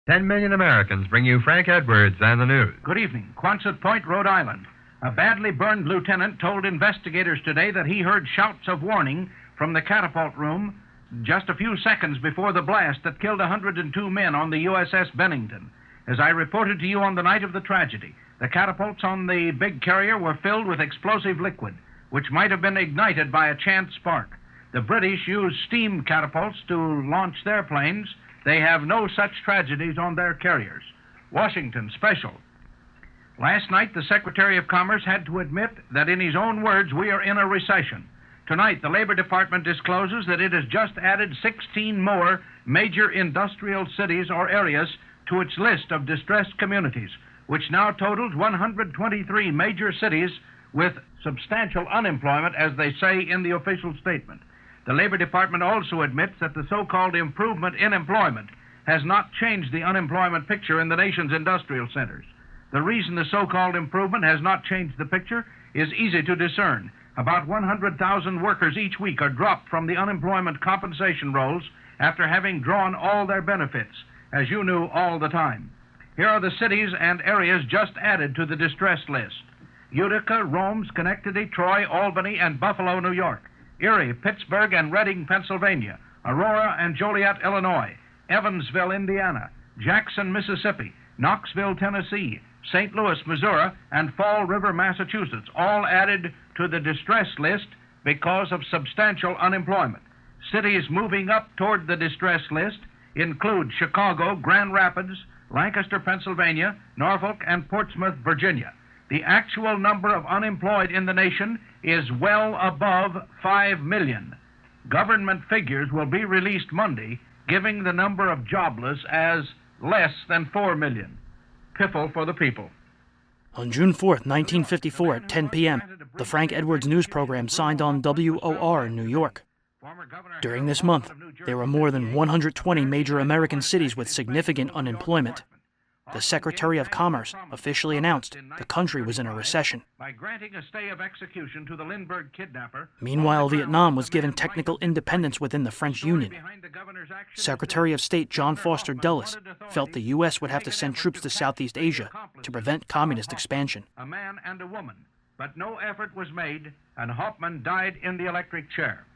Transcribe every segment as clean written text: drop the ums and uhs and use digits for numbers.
10 million Americans bring you Frank Edwards and the news. Good evening. Quonset Point, Rhode Island. A badly burned lieutenant told investigators today that he heard shouts of warning from the catapult room just a few seconds before the blast that killed 102 men on the USS Bennington. As I reported to you on the night of the tragedy, the catapults on the big carrier were filled with explosive liquid, which might have been ignited by a chance spark. The British used steam catapults to launch their planes. They have no such tragedies on their carriers. Washington special. Last night, the Secretary of Commerce had to admit that, in his own words, we are in a recession. Tonight, the Labor Department discloses that it has just added 16 more major industrial cities or areas to its list of distressed communities, which now totals 123 major cities with substantial unemployment, as they say in the official statement. The Labor Department also admits that the so-called improvement in employment has not changed the unemployment picture in the nation's industrial centers. The reason the so-called improvement has not changed the picture is easy to discern. About 100,000 workers each week are dropped from the unemployment compensation rolls after having drawn all their benefits, as you knew all the time. Here are the cities and areas just added to the distressed list: Utica, Rome, Schenectady, Troy, Albany, and Buffalo, New York; Erie, Pittsburgh, and Reading, Pennsylvania; Aurora and Joliet, Illinois; Evansville, Indiana; Jackson, Mississippi; Knoxville, Tennessee; St. Louis, Missouri, and Fall River, Massachusetts, all added to the distress list because of substantial unemployment. Cities moving up toward the distress list include Chicago, Grand Rapids, Lancaster, Pennsylvania, Norfolk, and Portsmouth, Virginia. The actual number of unemployed in the nation is well above 5 million. Government figures will be released Monday, giving the number of jobless as less than 4 million. Piffle for the people. On June 4th, 1954, at 10 p.m., the Frank Edwards news program signed on WOR in New York. During this month, there were more than 120 major American cities with significant unemployment. The Secretary of Commerce officially announced the country was in a recession. By granting a stay of execution to the Lindbergh kidnapper, Meanwhile, Vietnam was given technical independence within the French Union. Secretary of State John Foster Dulles felt the U.S. would have to send troops to Southeast Asia to prevent communist expansion. a man and a woman, but no effort was made, and Hoffman died in the electric chair.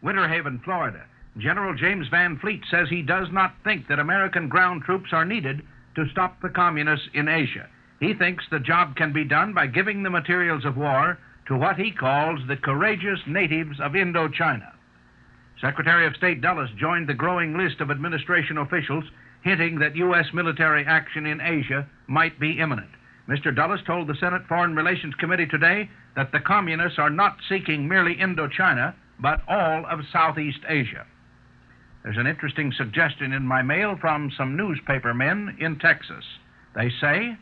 Winter Haven, Florida. General James Van Fleet says he does not think that American ground troops are needed to stop the communists in Asia. He thinks the job can be done by giving the materials of war to what he calls the courageous natives of Indochina. Secretary of State Dulles joined the growing list of administration officials hinting that U.S. military action in Asia might be imminent. Mr. Dulles told the Senate Foreign Relations Committee today that the communists are not seeking merely Indochina, but all of Southeast Asia. There's an interesting suggestion in my mail from some newspaper men in Texas. They say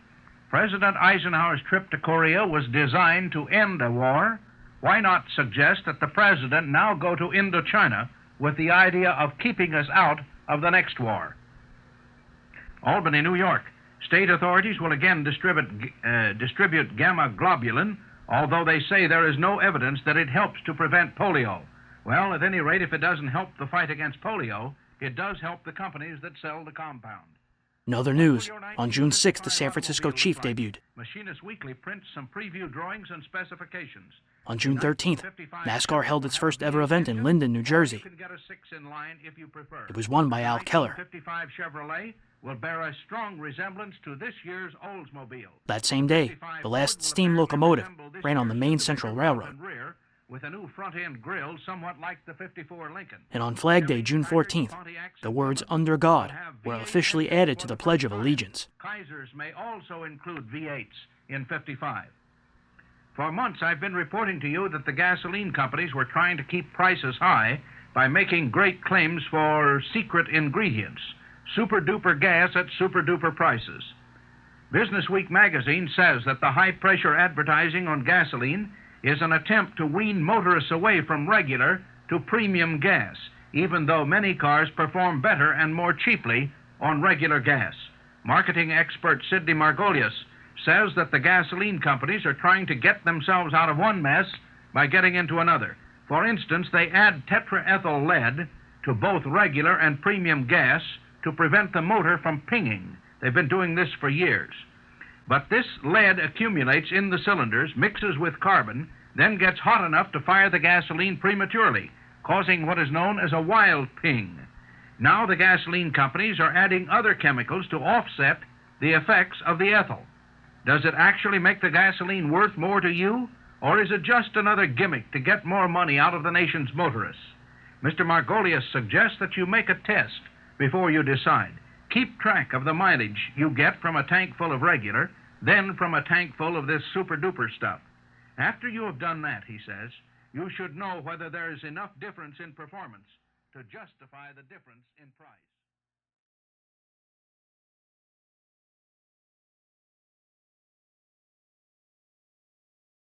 President Eisenhower's trip to Korea was designed to end a war. Why not suggest that the president now go to Indochina with the idea of keeping us out of the next war? Albany, New York. State authorities will again distribute gamma globulin, although they say there is no evidence that it helps to prevent polio. Well, at any rate, if it doesn't help the fight against polio, it does help the companies that sell the compound. In other news, on June 6th, the San Francisco Chief debuted. Machinist Weekly prints some preview drawings and specifications. On June 13th, NASCAR held its first ever event in Linden, New Jersey. It was won by Al Keller. 55 Chevrolet will bear a strong resemblance to this year's Oldsmobile. That same day, the last steam locomotive ran on the Maine Central Railroad. With a new front-end grille somewhat like the 54 Lincoln. And on Flag Day, June 14th, the words "Under God" were officially added to the Pledge of Allegiance. Kaisers may also include V8s in 55. For months, I've been reporting to you that the gasoline companies were trying to keep prices high by making great claims for secret ingredients, super-duper gas at super-duper prices. Business Week magazine says that the high-pressure advertising on gasoline is an attempt to wean motorists away from regular to premium gas, even though many cars perform better and more cheaply on regular gas. Marketing expert Sidney Margolius says that the gasoline companies are trying to get themselves out of one mess by getting into another. For instance, they add tetraethyl lead to both regular and premium gas to prevent the motor from pinging. They've been doing this for years. But this lead accumulates in the cylinders, mixes with carbon, then gets hot enough to fire the gasoline prematurely, causing what is known as a wild ping. Now the gasoline companies are adding other chemicals to offset the effects of the ethyl. Does it actually make the gasoline worth more to you, or is it just another gimmick to get more money out of the nation's motorists? Mr. Margolius suggests that you make a test before you decide. Keep track of the mileage you get from a tank full of regular, then from a tank full of this super-duper stuff. After you have done that, he says, you should know whether there is enough difference in performance to justify the difference in price.